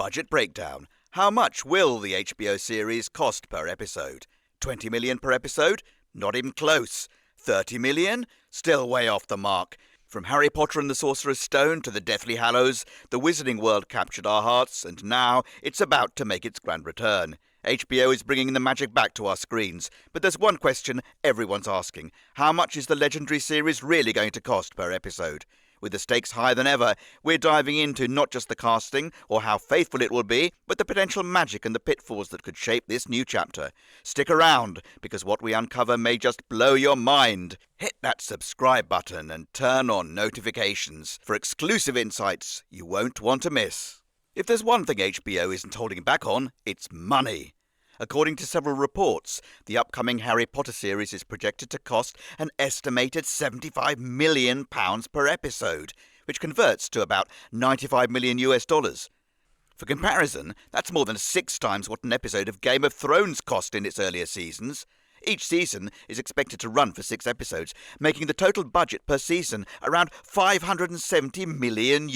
Budget breakdown. How much will the HBO series cost per episode? 20 million per episode? Not even close. 30 million? Still way off the mark. From Harry Potter and the Sorcerer's Stone to the Deathly Hallows, the Wizarding World captured our hearts, and now it's about to make its grand return. HBO is bringing the magic back to our screens, but there's one question everyone's asking. How much is the legendary series really going to cost per episode? With the stakes higher than ever, we're diving into not just the casting or how faithful it will be, but the potential magic and the pitfalls that could shape this new chapter. Stick around, because what we uncover may just blow your mind. Hit that subscribe button and turn on notifications for exclusive insights you won't want to miss. If there's one thing HBO isn't holding back on, it's money. According to several reports, the upcoming Harry Potter series is projected to cost an estimated £75 million per episode, which converts to about $95 million. For comparison, that's more than 6 times what an episode of Game of Thrones cost in its earlier seasons. Each season is expected to run for 6 episodes, making the total budget per season around $570 million.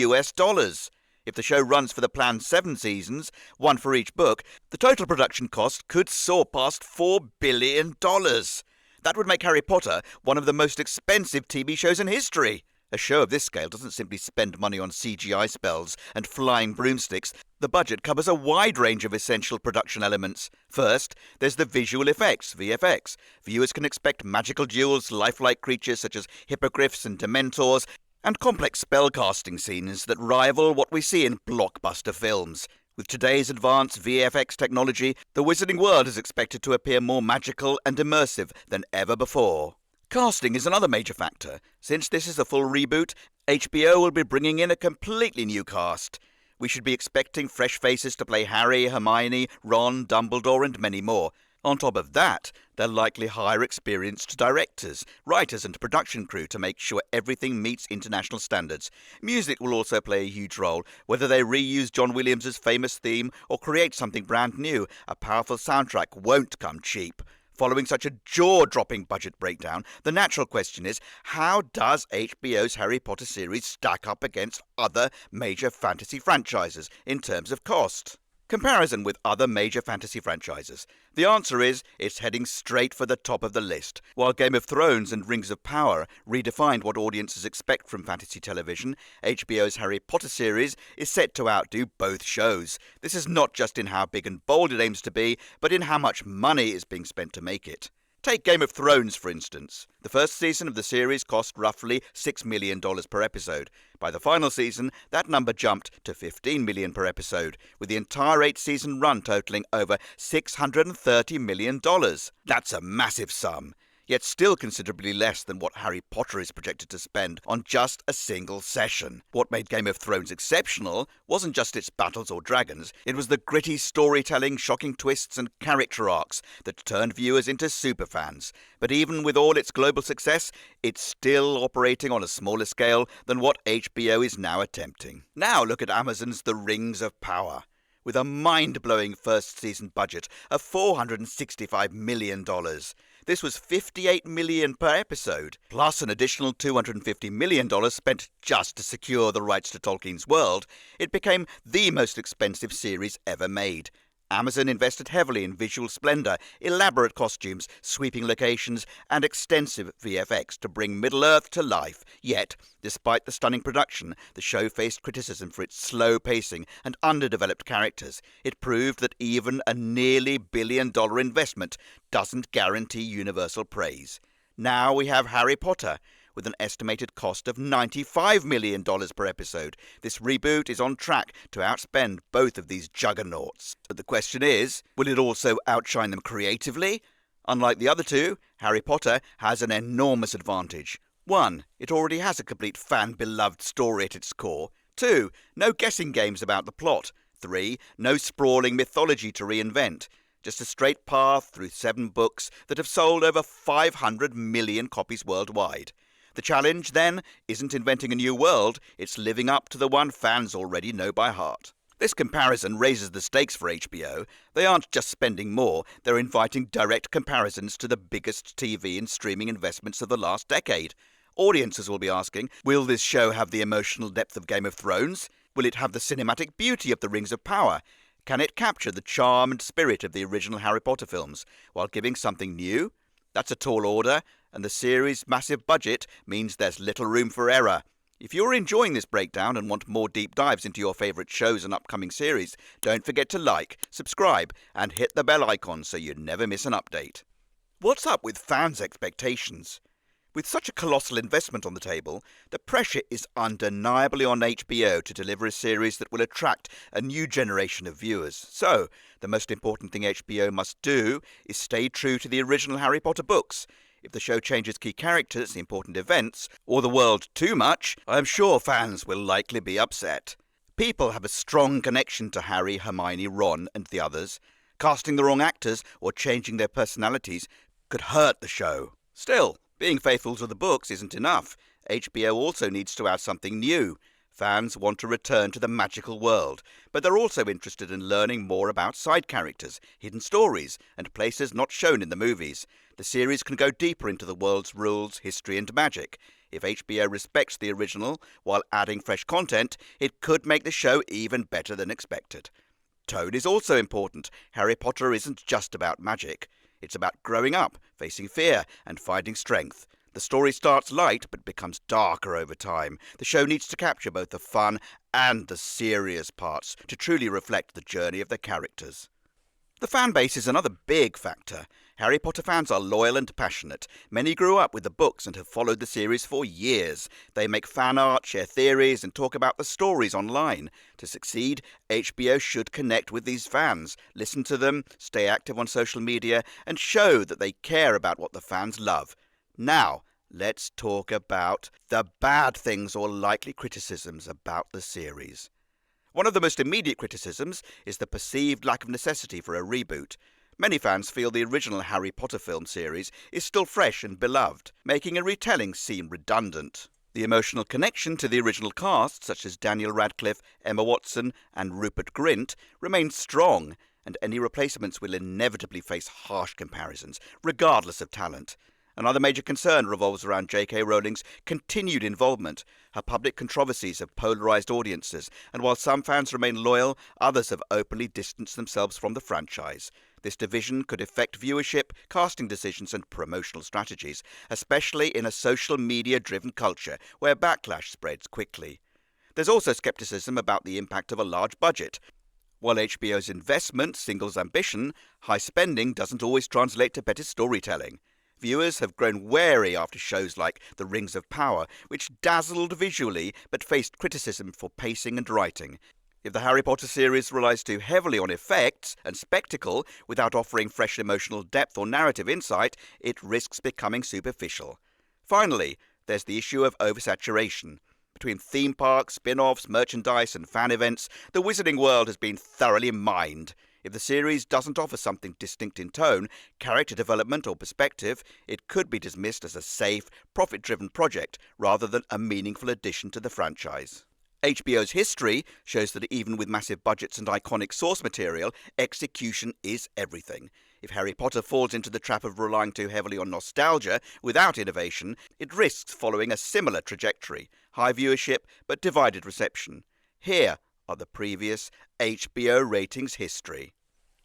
If the show runs for the planned 7 seasons, 1 for each book, the total production cost could soar past $4 billion. That would make Harry Potter one of the most expensive TV shows in history. A show of this scale doesn't simply spend money on CGI spells and flying broomsticks. The budget covers a wide range of essential production elements. First, there's the visual effects, VFX. Viewers can expect magical duels, lifelike creatures such as hippogriffs and dementors, and complex spellcasting scenes that rival what we see in blockbuster films. With today's advanced VFX technology, the Wizarding World is expected to appear more magical and immersive than ever before. Casting is another major factor. Since this is a full reboot, HBO will be bringing in a completely new cast. We should be expecting fresh faces to play Harry, Hermione, Ron, Dumbledore, and many more. On top of that, they'll likely hire experienced directors, writers and production crew to make sure everything meets international standards. Music will also play a huge role. Whether they reuse John Williams' famous theme or create something brand new, a powerful soundtrack won't come cheap. Following such a jaw-dropping budget breakdown, the natural question is, how does HBO's Harry Potter series stack up against other major fantasy franchises in terms of cost? Comparison with other major fantasy franchises. The answer is, it's heading straight for the top of the list. While Game of Thrones and Rings of Power redefined what audiences expect from fantasy television, HBO's Harry Potter series is set to outdo both shows. This is not just in how big and bold it aims to be, but in how much money is being spent to make it. Take Game of Thrones, for instance. The first season of the series cost roughly $6 million per episode. By the final season, that number jumped to $15 million per episode, with the entire 8-season run totaling over $630 million. That's a massive sum, yet still considerably less than what Harry Potter is projected to spend on just a single session. What made Game of Thrones exceptional wasn't just its battles or dragons, it was the gritty storytelling, shocking twists and character arcs that turned viewers into superfans. But even with all its global success, it's still operating on a smaller scale than what HBO is now attempting. Now look at Amazon's The Rings of Power. With a mind-blowing first-season budget of $465 million. This was $58 million per episode, plus an additional $250 million spent just to secure the rights to Tolkien's world. It became the most expensive series ever made. Amazon invested heavily in visual splendor, elaborate costumes, sweeping locations, and extensive VFX to bring Middle-earth to life. Yet, despite the stunning production, the show faced criticism for its slow pacing and underdeveloped characters. It proved that even a nearly billion-dollar investment doesn't guarantee universal praise. Now we have Harry Potter, with an estimated cost of $95 million per episode. This reboot is on track to outspend both of these juggernauts. But the question is, will it also outshine them creatively? Unlike the other two, Harry Potter has an enormous advantage. 1. It already has a complete fan-beloved story at its core. 2. No guessing games about the plot. 3. No sprawling mythology to reinvent. Just a straight path through 7 books that have sold over 500 million copies worldwide. The challenge, then, isn't inventing a new world, it's living up to the one fans already know by heart. This comparison raises the stakes for HBO. They aren't just spending more, they're inviting direct comparisons to the biggest TV and streaming investments of the last decade. Audiences will be asking, will this show have the emotional depth of Game of Thrones? Will it have the cinematic beauty of the Rings of Power? Can it capture the charm and spirit of the original Harry Potter films while giving something new? That's a tall order, and the series' massive budget means there's little room for error. If you're enjoying this breakdown and want more deep dives into your favourite shows and upcoming series, don't forget to like, subscribe, and hit the bell icon so you never miss an update. What's up with fans' expectations? With such a colossal investment on the table, the pressure is undeniably on HBO to deliver a series that will attract a new generation of viewers. So, the most important thing HBO must do is stay true to the original Harry Potter books. If the show changes key characters, important events, or the world too much, I'm sure fans will likely be upset. People have a strong connection to Harry, Hermione, Ron, and the others. Casting the wrong actors or changing their personalities could hurt the show. Still, being faithful to the books isn't enough. HBO also needs to add something new. Fans want to return to the magical world, but they're also interested in learning more about side characters, hidden stories, and places not shown in the movies. The series can go deeper into the world's rules, history, and magic. If HBO respects the original while adding fresh content, it could make the show even better than expected. Tone is also important. Harry Potter isn't just about magic. It's about growing up, facing fear, and finding strength. The story starts light but becomes darker over time. The show needs to capture both the fun and the serious parts to truly reflect the journey of the characters. The fan base is another big factor. Harry Potter fans are loyal and passionate. Many grew up with the books and have followed the series for years. They make fan art, share theories, and talk about the stories online. To succeed, HBO should connect with these fans, listen to them, stay active on social media, and show that they care about what the fans love. Now, let's talk about the bad things or likely criticisms about the series. One of the most immediate criticisms is the perceived lack of necessity for a reboot. Many fans feel the original Harry Potter film series is still fresh and beloved, making a retelling seem redundant. The emotional connection to the original cast, such as Daniel Radcliffe, Emma Watson, and Rupert Grint, remains strong, and any replacements will inevitably face harsh comparisons, regardless of talent. Another major concern revolves around J.K. Rowling's continued involvement. Her public controversies have polarised audiences, and while some fans remain loyal, others have openly distanced themselves from the franchise. This division could affect viewership, casting decisions, and promotional strategies, especially in a social media-driven culture where backlash spreads quickly. There's also scepticism about the impact of a large budget. While HBO's investment signals ambition, high spending doesn't always translate to better storytelling. Viewers have grown wary after shows like The Rings of Power, which dazzled visually but faced criticism for pacing and writing. If the Harry Potter series relies too heavily on effects and spectacle without offering fresh emotional depth or narrative insight, it risks becoming superficial. Finally, there's the issue of oversaturation. Between theme parks, spin-offs, merchandise, and fan events, the Wizarding World has been thoroughly mined. If the series doesn't offer something distinct in tone, character development, or perspective, it could be dismissed as a safe, profit-driven project rather than a meaningful addition to the franchise. HBO's history shows that even with massive budgets and iconic source material, execution is everything. If Harry Potter falls into the trap of relying too heavily on nostalgia without innovation, it risks following a similar trajectory: high viewership but divided reception. Here are the previous HBO ratings history.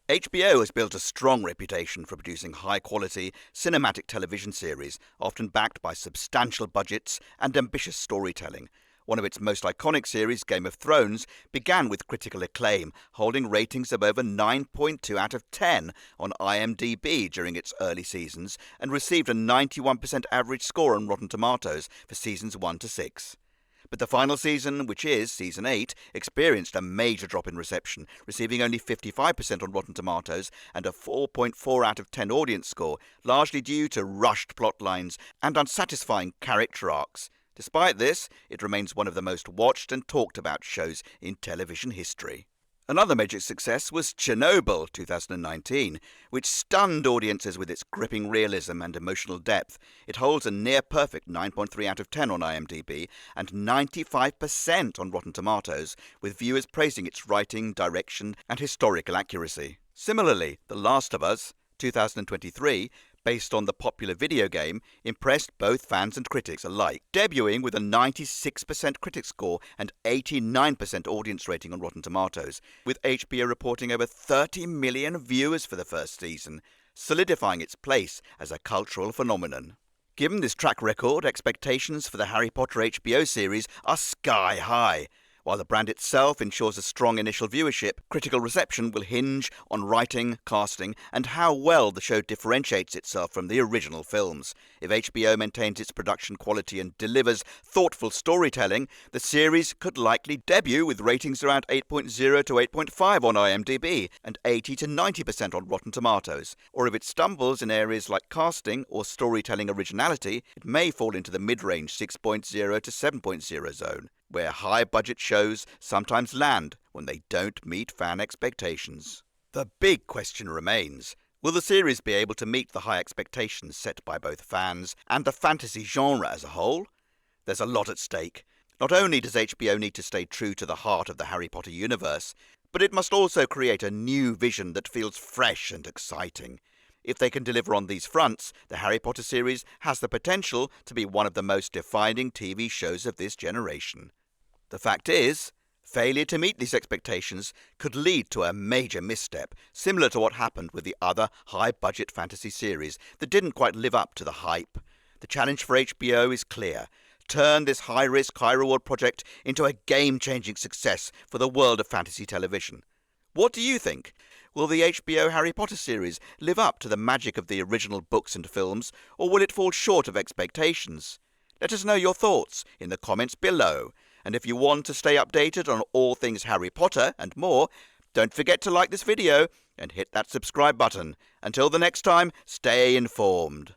HBO has built a strong reputation for producing high-quality, cinematic television series, often backed by substantial budgets and ambitious storytelling. One of its most iconic series, Game of Thrones, began with critical acclaim, holding ratings of over 9.2 out of 10 on IMDb during its early seasons, and received a 91% average score on Rotten Tomatoes for seasons 1 to 6. But the final season, which is Season 8, experienced a major drop in reception, receiving only 55% on Rotten Tomatoes and a 4.4 out of 10 audience score, largely due to rushed plot lines and unsatisfying character arcs. Despite this, it remains one of the most watched and talked about shows in television history. Another major success was Chernobyl 2019, which stunned audiences with its gripping realism and emotional depth. It holds a near-perfect 9.3 out of 10 on IMDb and 95% on Rotten Tomatoes, with viewers praising its writing, direction, and historical accuracy. Similarly, The Last of Us 2023 based on the popular video game, impressed both fans and critics alike, debuting with a 96% critic score and 89% audience rating on Rotten Tomatoes, with HBO reporting over 30 million viewers for the first season, solidifying its place as a cultural phenomenon. Given this track record, expectations for the Harry Potter HBO series are sky high. While the brand itself ensures a strong initial viewership, critical reception will hinge on writing, casting, and how well the show differentiates itself from the original films. If HBO maintains its production quality and delivers thoughtful storytelling, the series could likely debut with ratings around 8.0 to 8.5 on IMDb and 80 to 90% on Rotten Tomatoes. Or if it stumbles in areas like casting or storytelling originality, it may fall into the mid-range 6.0 to 7.0 zone, where high-budget shows sometimes land when they don't meet fan expectations. The big question remains, will the series be able to meet the high expectations set by both fans and the fantasy genre as a whole? There's a lot at stake. Not only does HBO need to stay true to the heart of the Harry Potter universe, but it must also create a new vision that feels fresh and exciting. If they can deliver on these fronts, the Harry Potter series has the potential to be one of the most defining TV shows of this generation. The fact is, failure to meet these expectations could lead to a major misstep, similar to what happened with the other high-budget fantasy series that didn't quite live up to the hype. The challenge for HBO is clear. Turn this high-risk, high-reward project into a game-changing success for the world of fantasy television. What do you think? Will the HBO Harry Potter series live up to the magic of the original books and films, or will it fall short of expectations? Let us know your thoughts in the comments below. And if you want to stay updated on all things Harry Potter and more, don't forget to like this video and hit that subscribe button. Until the next time, stay informed.